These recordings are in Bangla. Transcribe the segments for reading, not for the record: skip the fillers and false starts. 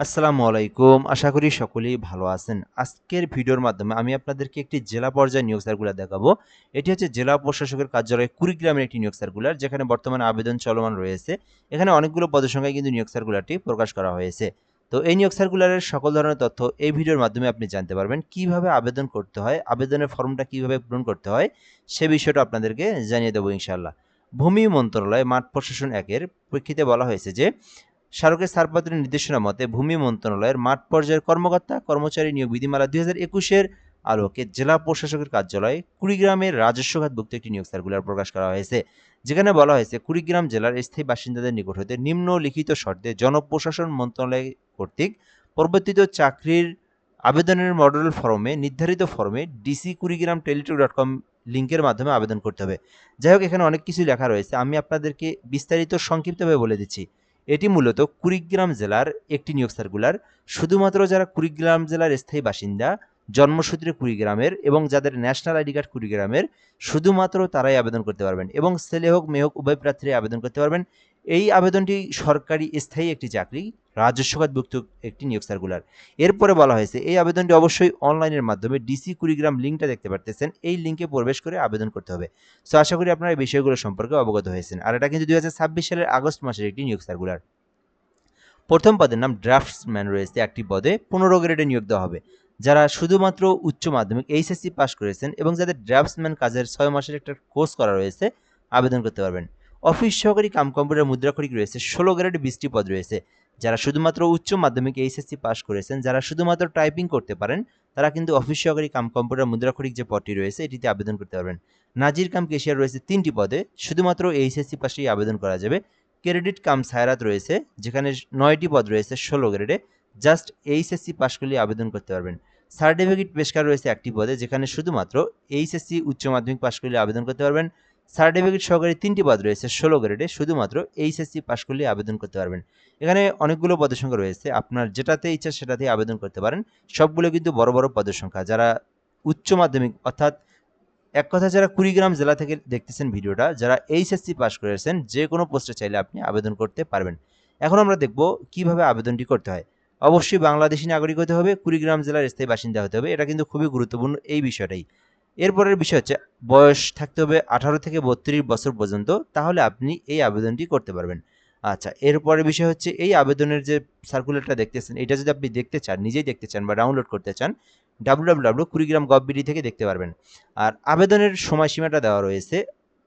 আসসালামু আলাইকুম। আশা করি সকলেই ভালো আছেন। আজকের ভিডিওর মাধ্যমে আমি আপনাদেরকে একটি জেলা পর্যায়ের নিয়োগ সার্কুলার দেখাবো। এটি হচ্ছে জেলা প্রশাসকের কার্যালয় কুড়িগ্রামের একটি নিয়োগ সার্কুলার, যেখানে বর্তমানে আবেদন চলমান রয়েছে। এখানে অনেকগুলো পদের সংখ্যায় কিন্তু নিয়োগ সার্কুলারটি প্রকাশ করা হয়েছে। তো এই নিয়োগ সার্কুলারের সকল ধরনের তথ্য এই ভিডিওর মাধ্যমে আপনি জানতে পারবেন। কিভাবে আবেদন করতে হয়, আবেদনের ফর্মটা কিভাবে পূরণ করতে হয়, সে বিষয়টা আপনাদেরকে জানিয়ে দেবো ইনশাআল্লাহ। ভূমি মন্ত্রণালয় মাঠ প্রশাসন ১ এর প্রেক্ষিতে বলা হয়েছে যে স্মারকের ছাড়পত্রের নির্দেশনা মতে ভূমি মন্ত্রণালয়ের মাঠ পর্যায়ের কর্মকর্তা কর্মচারী নিয়োগ বিধিমালা ২০২১-এর আলোকে জেলা প্রশাসকের কার্যালয় কুড়িগ্রামের রাজস্ব খাতভুক্ত একটি নিয়োগ সার্কুলার প্রকাশ করা হয়েছে, যেখানে বলা হয়েছে কুড়িগ্রাম জেলার স্থায়ী বাসিন্দাদের নিকট হতে নিম্নলিখিত শর্তে জনপ্রশাসন মন্ত্রণালয় কর্তৃক প্রবর্তিত চাকরির আবেদনের মডেল ফর্মে নির্ধারিত ফর্মে ডিসি কুড়িগ্রাম টেলিটক.কম লিঙ্কের মাধ্যমে আবেদন করতে হবে। যাই হোক, এখানে অনেক কিছু লেখা রয়েছে, আমি আপনাদেরকে বিস্তারিত সংক্ষিপ্তভাবে বলে দিচ্ছি। এটি মূলত কুড়িগ্রাম জেলার একটি নিয়োগ সার্কুলার। শুধুমাত্র যারা কুড়িগ্রাম জেলার স্থায়ী বাসিন্দা, জন্মসূত্রে কুড়িগ্রামের এবং যাদের ন্যাশনাল আইডি কার্ড কুড়িগ্রামের, শুধুমাত্র তারাই আবেদন করতে পারবেন এবং ছেলে হোক মেয়ে হোক উভয় প্রার্থীরাই আবেদন করতে পারবেন। এই আবেদনটি সরকারি স্থায়ী একটি চাকরি, রাজস্ব খাতভুক্ত একটি নিয়োগ সার্কুলার। এরপরে বলা হয়েছে এই আবেদনটি অবশ্যই অনলাইনের মাধ্যমে ডিসি কুড়িগ্রাম লিঙ্কটা দেখতে পারতেছেন, এই লিঙ্কে প্রবেশ করে আবেদন করতে হবে। সো আশা করি আপনারা এই বিষয়গুলো সম্পর্কে অবগত হয়েছেন। আর এটা কিন্তু ২০২৬ সালের আগস্ট মাসের একটি নিয়োগ সার্কুলার। প্রথম পদের নাম ড্রাফটসম্যান রয়েছে, একটি পদে ১৫ গ্রেডে নিয়োগ দেওয়া হবে। যারা শুধুমাত্র উচ্চ মাধ্যমিক এইচএসসি পাস করেছেন এবং যাদের ড্রাফটসম্যান কাজের ৬ মাসের একটা কোর্স করা রয়েছে, আবেদন করতে পারবেন। অফিস সহকারী কাম কম্পিউটার মুদ্রাক্ষরিক রয়েছে, ১৬ গ্রেড ২০টি পদ রয়েছে। যারা শুধুমাত্র উচ্চ মাধ্যমিক এইচএসসি পাস করেছেন, যারা শুধুমাত্র টাইপিং করতে পারেন, তারা কিন্তু অফিস সহকারী কাম কম্পিউটার মুদ্রাক্ষরিক যে পদটি রয়েছে এটিতে আবেদন করতে পারবেন। নাজির কাম কেশিয়ার রয়েছে ৩টি পদে, শুধুমাত্র এইচএসসি পাশেই আবেদন করা যাবে। ক্রেডিট কাম সায়রাত রয়েছে, যেখানে ৯টি পদ রয়েছে ১৬ গ্রেডে, জাস্ট এইচএসসি পাশ করলে আবেদন করতে পারবেন। সার্টিফিকেট পেশকার রয়েছে একটি পদে, যেখানে শুধুমাত্র এইচএসসি উচ্চ মাধ্যমিক পাশ করলে আবেদন করতে পারবেন। সার্টিফিকেট সহকারী ৩টি পদ রয়েছে ১৬ গ্রেডে, শুধুমাত্র এইচএসসি পাশ করলে আবেদন করতে পারবেন। এখানে অনেকগুলো পদের সংখ্যা রয়েছে, আপনার যেটাতে ইচ্ছা সেটাতেই আবেদন করতে পারেন। সবগুলো কিন্তু বড় বড় পদের সংখ্যা। যারা উচ্চ মাধ্যমিক অর্থাৎ এক কথা যারা কুড়িগ্রাম জেলা থেকে দেখতেছেন ভিডিওটা, যারা এইচএসসি পাস করেছেন, যে কোনো পোস্টে চাইলে আপনি আবেদন করতে পারবেন। এখন আমরা দেখব কিভাবে আবেদনটি করতে হয়। অবশ্যই বাংলাদেশি নাগরিক হতে হবে, কুড়িগ্রাম জেলার স্থায়ী বাসিন্দা হতে হবে, এটা কিন্তু খুবই গুরুত্বপূর্ণ এই বিষয়টাই। এরপরের বিষয় হচ্ছে বয়স থাকতে হবে ১৮ থেকে ৩২ বছর পর্যন্ত, তাহলে আপনি এই আবেদনটি করতে পারবেন। আচ্ছা, এরপরের বিষয় হচ্ছে এই আবেদনের যে সার্কুলারটা দেখতেছেন, এটা যদি আপনি দেখতে চান, নিজেই দেখতে চান বা ডাউনলোড করতে চান, www.kurigram.gov.bd থেকে দেখতে পারবেন। আর আবেদনের সময়সীমাটা দেওয়া রয়েছে।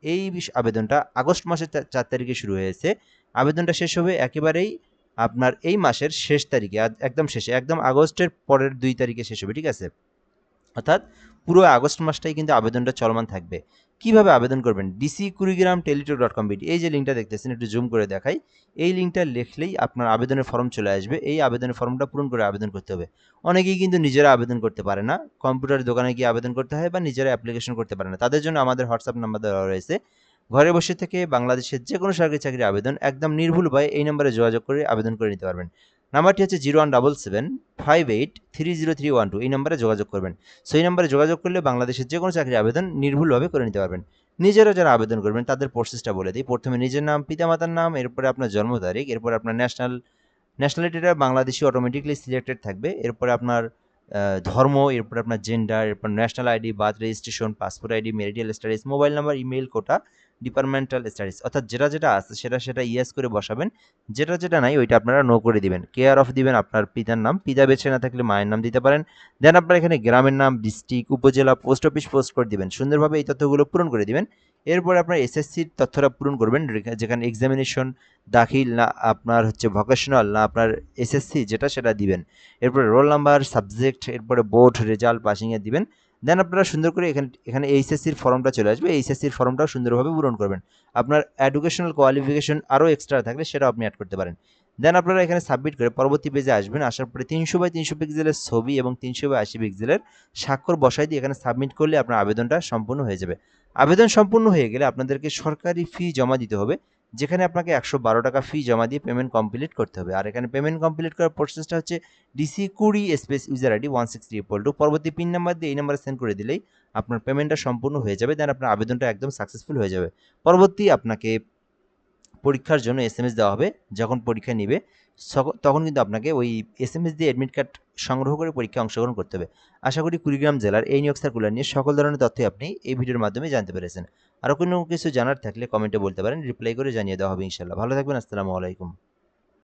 এই আবেদনটা আগস্ট মাসের ৪ তারিখে শুরু হয়েছে। আবেদনটা শেষ হবে একেবারেই আপনার এই মাসের শেষ তারিখে, একদম শেষে, একদম আগস্টের পরের ২ তারিখে শেষ হবে, ঠিক আছে? অর্থাৎ পুরো আগস্ট মাসটাই কিন্তু আবেদনটা চলমান থাকবে। কিভাবে আবেদন করবেন? ডিসি কুড়িগ্রাম টেলিটক.কম.বিডি, এই যে লিঙ্কটা দেখতেছেন, একটু জুম করে দেখাই। এই লিঙ্কটা লিখলেই আপনার আবেদনের ফর্ম চলে আসবে। এই আবেদনের ফর্মটা পূরণ করে আবেদন করতে হবে। অনেকেই কিন্তু নিজেরা আবেদন করতে পারে না, কম্পিউটার দোকানে গিয়ে আবেদন করতে হয় বা নিজেরা অ্যাপ্লিকেশন করতে পারে না। তাদের জন্য আমাদের হোয়াটসঅ্যাপ নাম্বার দেওয়া রয়েছে। ঘরে বসে থেকে বাংলাদেশের যে কোনো সরকারি চাকরির আবেদন একদম নির্ভুলভাবে এই নম্বরে যোগাযোগ করে আবেদন করে নিতে পারবেন। নাম্বারটি হচ্ছে 017758303112, এই নম্বরে যোগাযোগ করবেন। সো এই নম্বরে যোগাযোগ করলে বাংলাদেশের যে কোনো চাকরির আবেদন নির্ভুলভাবে করে নিতে পারবেন। নিজেরা যারা আবেদন করবেন তাদের প্রসেসটা বলে দিই। প্রথমে নিজের নাম, পিতামাতার নাম, এরপরে আপনার জন্ম তারিখ, এরপরে আপনার ন্যাশনালিটিটা বাংলাদেশি অটোমেটিক্যালি সিলেক্টেড থাকবে। এরপরে আপনার ধর্ম, এরপরে আপনার জেন্ডার, এরপর national ID, birth registration, passport ID, marital status, mobile number, email, quota, departmental studies, অর্থাৎ যেটা যেটা আছে সেটা ইয়েস করে বসাবেন। যেটা যেটা নাই ওইটা আপনারা নো করে দিবেন। কেয়ার অফ দিবেন আপনার পিতার নাম, পিতা বেছে না থাকলে মায়ের নাম দিতে পারেন। দেন আপনার এখানে গ্রামের নাম, ডিস্ট্রিক্ট, উপজেলা, পোস্ট অফিস, পোস্ট কোড দিবেন। সুন্দরভাবে এই তথ্যগুলো পূরণ করে দিবেন। এরপরে আপনার এসএসসির তথ্যটা পূরণ করবেন, যেখানে এক্সামিনেশন দাখিল না আপনার হচ্ছে ভোকেশনাল না আপনার এসএসসি যেটা সেটা দিবেন। এরপরে রোল নাম্বার, সাবজেক্ট, এরপরে বোর্ড রেজাল্ট, পাসিংয়ে দিবেন। দেন আপনারা সুন্দর করে এখানে এইচএসসির ফর্মটা চলে আসবে। এইচএসসির ফর্মটাও সুন্দরভাবে পূরণ করবেন। আপনার এডুকেশনাল কোয়ালিফিকেশন আরও এক্সট্রা থাকলে সেটাও আপনি অ্যাড করতে পারেন। দেন আপনারা এখানে সাবমিট করে পরবর্তী পেজে আসবেন। আসার পরে ৩০০/৩০০ পিক্সেলের ছবি এবং ৩০০/৮০ পিক্সেলের স্বাক্ষর বসাই দিয়ে এখানে সাবমিট করলে আপনার আবেদনটা সম্পূর্ণ হয়ে যাবে। আবেদন সম্পূর্ণ হয়ে গেলে আপনাদেরকে সরকারি ফি জমা দিতে হবে, যেখানে আপনাকে ১১২ টাকা ফি জমা দিয়ে পেমেন্ট কমপ্লিট করতে হবে। আর এখানে পেমেন্ট কমপ্লিট করার প্রসেসটা হচ্ছে ডিসি কুড়ি স্পেস ইউজার আইডি 163 পরবর্তী পিন নাম্বার দিয়ে এই নাম্বারে সেন্ড করে দিলেই আপনার পেমেন্টটা সম্পূর্ণ হয়ে যাবে। দেন আপনার আবেদনটা একদম সাকসেসফুল হয়ে যাবে। পরবর্তী আপনাকে পরীক্ষার জন্য এসএমএস দেওয়া হবে, যখন পরীক্ষা নিবে তখন কিন্তু আপনাকে ওই এসএমএস দিয়ে অ্যাডমিট কার্ড সংগ্রহ করে পরীক্ষায় অংশগ্রহণ করতে হবে। আশা করি কুড়িগ্রাম জেলার এই নিয়োগ সার্কুলার নিয়ে সকল ধরনের তথ্যই আপনি এই ভিডিওর মাধ্যমে জানতে পেরেছেন। আরও কোনো কিছু জানার থাকলে কমেন্টে বলতে পারেন, রিপ্লাই করে জানিয়ে দেওয়া হবে ইনশাল্লাহ। ভালো থাকবেন। আসসালামু আলাইকুম।